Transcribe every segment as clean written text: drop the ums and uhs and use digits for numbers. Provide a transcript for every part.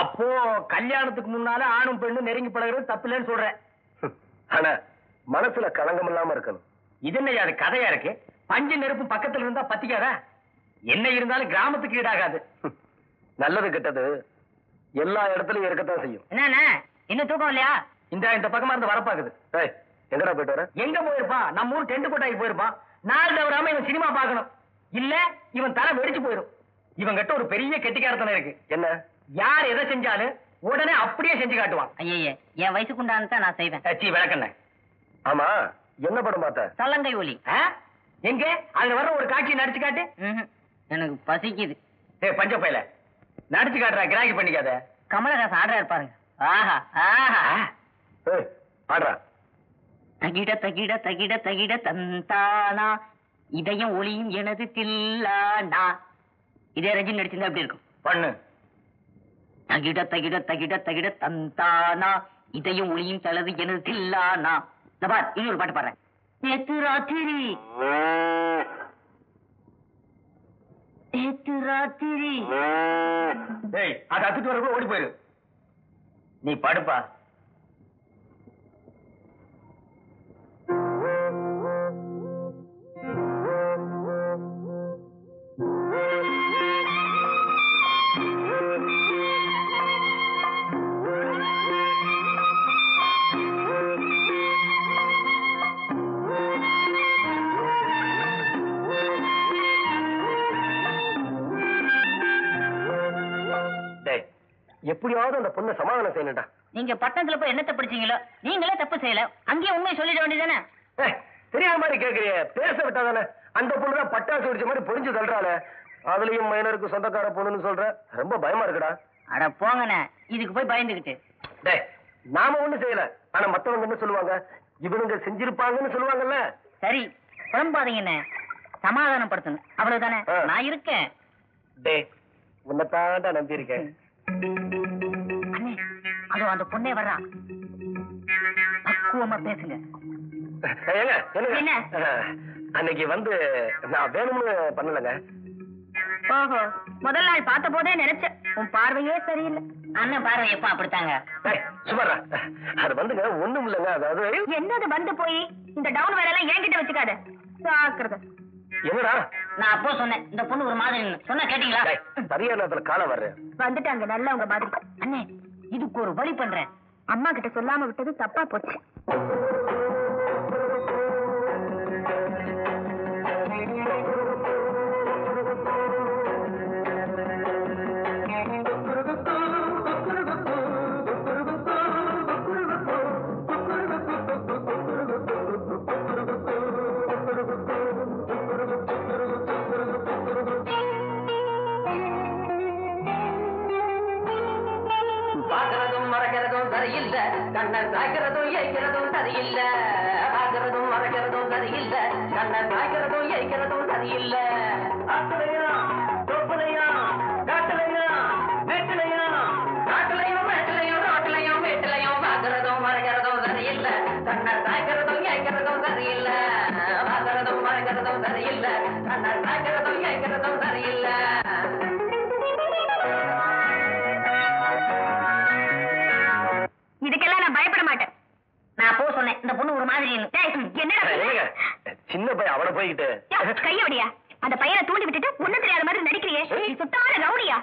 அப்போ கல்யாணத்துக்கு முன்னால ஆணும் பெண்ணும் நெருங்கி பழகிறது தப்பில்லைன்னு சொல்றேன். ஆனா மனசுல களங்கம் இல்லாம இருக்கணும். இது என்ன அது கதையா இருக்கு? பஞ்சு நெருப்பு பக்கத்துல இருந்தா பத்திக்காதா? என்ன இருந்தாலும் கிராமத்துக்கு ஈடாகாது. நல்லது கெட்டது எல்லா இடத்துலயும் இருக்கத்தான் செய்யும். என்ன இன்னும் தூக்கம் இல்லையா? இந்த பக்கமா இருந்து வரப்பாக்குது. எங்கடா போயிட்டு வர? எங்க போயிருப்பான்? நம்ம ஊர் டென்ட் கோட்டாய்க்கு போயிருப்பான். நாள் தவறாம இவன் சினிமா பாக்கணும். இல்ல இவன் தலை வெடிச்சு போயிடும். இவன் கிட்ட ஒரு பெரிய கெட்டிக்காரத்தனை இருக்கு. என்ன? யார் எதை செஞ்சாலும் உடனே அப்படியே செஞ்சு காட்டுவான். ஐயே, என் வயசுக்குண்டான நான் செய்வேன். விளக்கண்ண. ஆமா, என்ன படம் பார்த்த? சல்லங்கை ஒலி. எங்க அதுல வர்ற ஒரு காட்சி நடிச்சு காட்டு. எனக்கு பசிக்குது. பஞ்ச பையல நடிச்சு காட்டுறா, கிராக்கி பண்ணிக்காத. கமலஹாசன் ஆடுறா இருப்பாருங்க. ஆஹா ஆஹா ஆடுறா. தகிட தகிட தகிட தகிட தந்தானா இதயம் ஒளியும் எனது தில்லானா. இதே ரஜினி நடிச்சிருந்தா எப்படி இருக்கும்? பண்ணு. தகிட தகிட தகிட தகிட தந்தானா இதயம் ஒளியும் தலது எனது தில்லானா. இன்னொரு பாட்டு பாடுறேன். நேத்து ராத்திரி நேத்து ராத்திரி. அது அத்துட்டு வர ஓடி போயிரு. நீ படுப்பா. எப்படியாவது அந்த பொண்ணை சமாதானம் செய்யணும்டா. நீங்க பட்டணத்துல போய் என்னத்தை படிச்சீங்களோ, நீங்களே தப்பு செய்யல. அங்கேயே உண்மை சொல்லிட வேண்டியதானே? தெரியாத மாதிரி கேக்குறிய, பேச விட்டாதானே. அந்த பொண்ணுதான் பட்டாசு வெடிச்ச மாதிரி பொறிஞ்சு தள்ளுறாளே. அதுலயும் மைனருக்கு சொந்தக்கார பொண்ணுன்னு சொல்ற. ரொம்ப பயமா இருக்குடா. அட போங்கண்ணே, இதுக்கு போய் பயந்துகிட்டு. நாம ஒண்ணு செய்யல, ஆனா மத்தவங்க என்ன சொல்லுவாங்க? இவனுங்க செஞ்சிருப்பாங்கன்னு சொல்லுவாங்கல்ல. சரி, குழம்பாதீங்கண்ணே, சமாதானப்படுத்தணும் அவ்வளவுதானே. நான் இருக்கேன். உன்னைத்தாண்டா நம்பி இருக்கேன். அண்ணே, அதோ அந்த பொண்ணே வர்றா. பக்குவமா பேசுங்க. என்ன? அன்னைக்கு வந்து நான் வேணும்னு பண்ணலங்க. ஓஹோ, முதல் நாள் பார்த்த போதே நினைச்சேன் உன் பார்வையே சரியில்லை. அண்ணன் பார்வை எப்ப அப்படித்தாங்க? சுமாரா அது வந்துங்க ஒண்ணும் இல்லைங்க. அதாவது என்னது வந்து போய் இந்த டவுன் வேலை எல்லாம் என்கிட்ட வச்சுக்காத. சாக்குறது. என்னடா? நான் அப்போ சொன்னேன் இந்த பொண்ணு ஒரு மாதிரி சொன்ன கேட்டீங்களா? சரியான நேரத்துல காலம் வர்றேன். வந்துட்டாங்க நல்ல உங்க மாதிரி. அண்ணே, இதுக்கு ஒரு வழி பண்றேன். அம்மா கிட்ட சொல்லாம விட்டது தப்பா போச்சு. பாக்குறதும் மறக்கிறதும் சரியில்லை, கண்ணை சாய்க்கிறதும் ஏய்க்கிறதும் சரியில்லை. பாக்குறதும் மறக்கிறதும் சரியில்லை, கண்ணை சாய்க்கிறதும் ஏய்க்கிறதும் சரியில்லை. ஆட்டுலையா தொப்புலையா காட்டுலையா வீட்டுலையா காட்டுலையும் மேட்டுலையும் ரோட்டுலையும் வீட்டுலையும் பாக்குறதும் மறக்கிறதும் சரியில்லை, கண்ணை சாய்க்கிறதும் ஏய்க்கிறதும் சரியில்லை. பாக்குறதும் மறக்கிறதும் சரியில்லை, கண்ணை சாய்க்கிறதும் ஏய்க்கிறதும் சரியில்லை. இதுக்கெல்லாம் நான் பயப்பட மாட்டேன். நான் அப்போ சொன்னேன் இந்த பொண்ணு ஒரு மாதிரி. என்னடா சின்ன பையன் அவனை போய்கிட்டு கையோடியா? அந்த பையனை தூண்டி விட்டுட்டு ஒண்ணு தெரியாத மாதிரி நடிக்கிறியே, நீ சுத்தான ரவுடியா?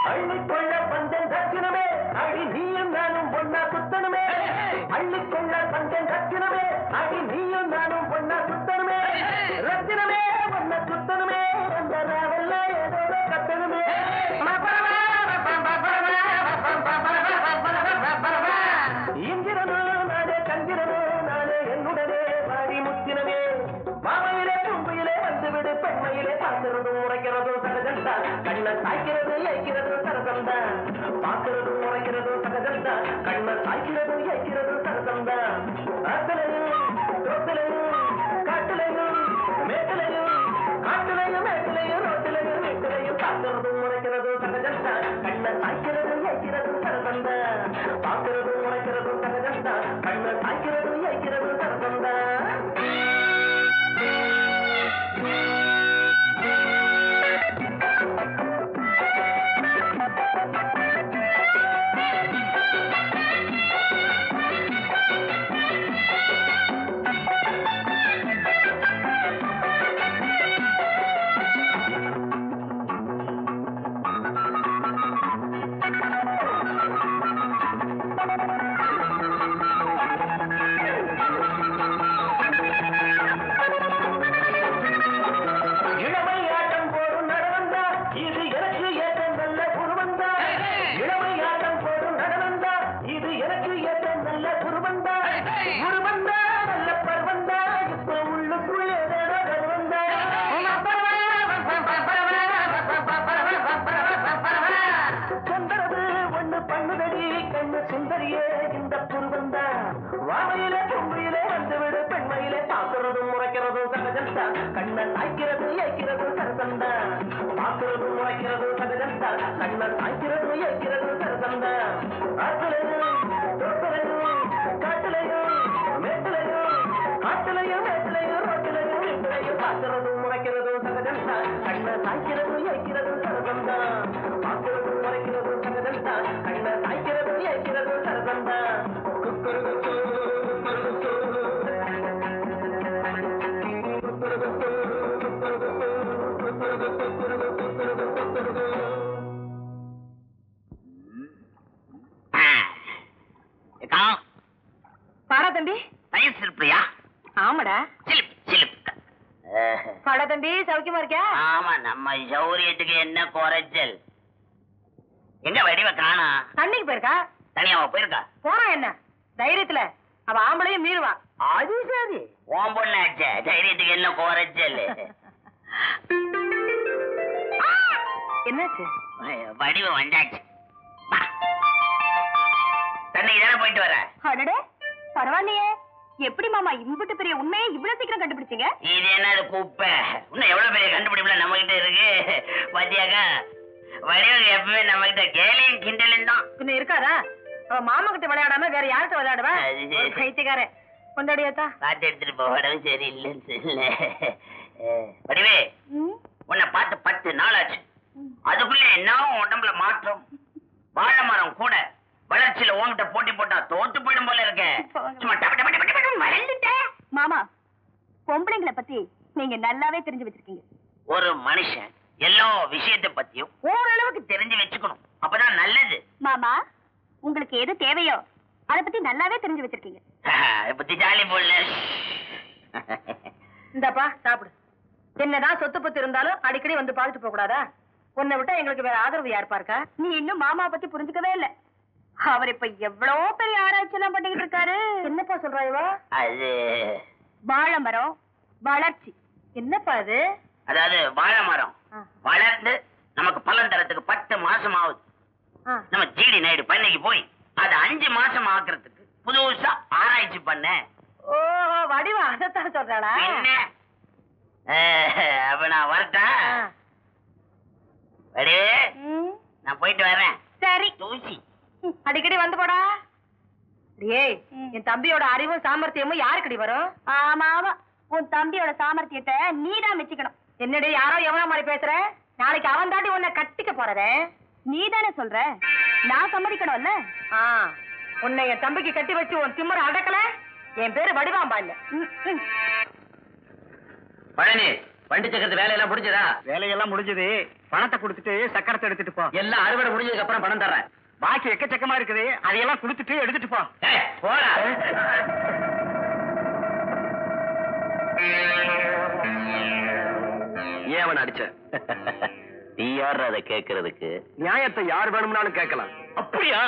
அள்ளிக்கொள்ள பந்தன் ரத்தினமே, அடி நீயும் நானும் பொண்ணா சுத்தணுமே. அள்ளிக்கொள்ள பந்தன் ரத்தினமே, அடி நீயும் நானும் பொண்ணா சுத்தணுமே. ரத்தினமே பொண்ண சுத்தணுமே, அந்த ராவல்ல ஏதோ கத்தணுமே. இந்திரனோ நானே சந்திரனோ நானே என்னுடனே வாடி முத்தினமே. மாமையிலே பூம்பையிலே வந்துவிடு, பெண்மையிலே பார்க்கிறதும் உரைக்கிறதும் சகஜம்தான். கண்ணை சாய்க்கிறது ஏய்க்கிறது சரசம்தான். பார்க்கிறதும் உரைக்கிறதும் சகஜம்தான். கண்ணை சரசந்தான் ஆத்திலையும் தொட்டிலையும் காட்டிலையும் மேட்டிலையும் காட்டிலையும் மேட்டிலையும் ரோட்டிலையும் வீட்டிலையும் பார்க்கிறதும் முறைக்கிறதும் சகஜந்தான் கண்ணை சாய்க்கிறதும் ஏய்க்கிறதும் சரசந்தான் பார்க்கிறதும் முறைக்கிறதும் சகஜந்தான் கண்ணை சாய்க்கிறதும் ஏய்க்கிறதும் சரசந்தான் கண்ணை சாய்க்கிறது ஏய்க்கிறது சரசந்தா பார்க்கிறது முறைக்கிறது சகஜந்தா கண்ணை சாய்க்கிறது ஏய்க்கிறது சரசந்தா ஆத்திலையும் தொட்டிலையும் காட்டிலையும் மேட்டிலையும் காட்டிலையும் மேட்டிலையும் ரோட்டிலையும் வீட்டிலையும் பார்க்கிறது முறைக்கிறது சகஜந்தா கண்ணை சாய்க்கிறது ஏய்க்கிறது சரசந்தா பார்க்கிறது முறைக்கிறது சகஜந்தா கண்ணை சாய்க்கிறது ஏய்க்கிறது சரசந்தா பாரா தம்பி தயிர் சிரிப்பியா? ஆமாடா சிலிப் சிலிப். பாடா தம்பி சௌக்கியமா இருக்கியா? ஆமா, நம்ம சௌரியத்துக்கு என்ன குறைச்சல்? எங்க வடிவ காணா? தண்ணிக்கு போயிருக்கா? தனியாவா போயிருக்கா? போறா என்ன தைரியத்துல அவ ஆம்பளையும் மீறுவா. அது சரி, உன் பொண்ணாச்சே, தைரியத்துக்கு என்ன குறைச்சல்? என்னாச்சு? வடிவம் வந்தாச்சு. தண்ணிக்கு தானே போயிட்டு வர. அடடே பரவாயில்லையே, எப்படி மாமா இம்புட்டு பெரிய உண்மையை இவ்வளவு சீக்கிரம் கண்டுபிடிச்சீங்க? இது என்ன குப்பை? இன்னும் எவ்வளவு பெரிய கண்டுபிடிப்புல நம்ம கிட்ட இருக்கு பாத்தியாக்கா. வடிவம் எப்பவுமே நம்ம கிட்ட கேலியும் கிண்டலும் தான். பின்ன இருக்காதா? அவ மாமா கிட்ட விளையாடாம வேற யார்கிட்ட விளையாடுவா? அது சரி. பைத்தியக்காரன் கொண்டாடியாத்தா. காத்து எடுத்துட்டு போக உடம்பு சரி இல்லைன்னு இல்ல. வடிவே, உன்னை பார்த்து 10 நாள் ஆச்சு. அதுக்குள்ள என்ன உடம்புல மாற்றம்? வாழை மரம் கூட வளர்ச்சியில உன்கிட்ட போட்டி போட்டா தோத்து போயிடும் போல இருக்க. சும்மா டப டப டப டப வளர்ந்துட்ட. மாமா, பொம்பளைங்களை பத்தி நீங்க நல்லாவே தெரிஞ்சு வச்சிருக்கீங்க. ஒரு மனுஷன் எல்லா விஷயத்தை பத்தியும் ஓரளவுக்கு தெரிஞ்சு வச்சுக்கணும், அப்பதான் நல்லது. மாமா, உங்களுக்கு எது தேவையோ அத பத்தி நல்லாவே தெரிஞ்சு வச்சிருக்கீங்க. பத்தி ஜாலி போடல. இந்தாப்பா சாப்பிடு. என்னதான் சொத்து பத்து இருந்தாலும் அடிக்கடி வந்து பாத்துட்டு போக கூடாதா? உன்னை விட்டா எங்களுக்கு வேற ஆதரவு யாருப்பா இருக்கா? நீ இன்னும் மாமா பத்தி புரிஞ்சுக்கவே இல்ல. அவர் இப்ப எவ்வளவு பெரிய ஆராய்ச்சி எல்லாம் பண்ணிக்கிட்டு இருக்காரு. என்னப்பா சொல்றாயவா? அது வாழை மரம் வளர்ச்சி. என்னப்பா அது? அதாவது வாழை மரம் வளர்ந்து நமக்கு பலன் தரத்துக்கு 10 மாசம் ஆகுது. நம்ம ஜிடி நாயுடு பண்ணைக்கு போய் அது 5 மாசம் ஆக்குறதுக்கு புதுசா ஆராய்ச்சி பண்ண. ஓஹோ, வடிவா அதத்தான் சொல்றாளா? என்ன அப்ப நான் வரட்டா? வடிவே, நான் போயிட்டு வரேன். சரி, தூசி அடிக்கடி வந்து போடா. ஏய், என் தம்பியோட அறிவும் சாமர்த்தியமும் யாருக்கடி வரும்? ஆமா ஆமா, உன் தம்பியோட சாமர்த்தியத்தை நீதான் மெச்சிக்கணும். என்னடி யாரோ எவனா மாதிரி பேசுற? நாளைக்கு அவன் தாண்டி உன்னை கட்டிக்க போறதே. நீதானே சொல்ற, நான் சம்மதிக்கணும்ல. உன்னை என் தம்பிக்கு கட்டி வச்சு உன் திமிர அடக்கல, என் பேரு வடிவாம்பா இல்ல. பழனி, வண்டி சக்கரத்து வேலையெல்லாம் முடிஞ்சதா? வேலையெல்லாம் முடிஞ்சது. பணத்தை கொடுத்துட்டு சக்கரத்தை எடுத்துட்டு போ. எல்லாம் அறுவடை முடிஞ்சதுக்கு அப்புறம் பணம் தர்றேன். பாக்கி எக்கச்சக்கமா இருக்குது, அதையெல்லாம் கொடுத்துட்டு எடுத்துட்டு போ. போடா. ஏன் அவன் அடிச்ச? நீ யார் அதை கேட்கறதுக்கு? நியாயத்தை யார் வேணும்னாலும் கேட்கலாம். அப்படியா?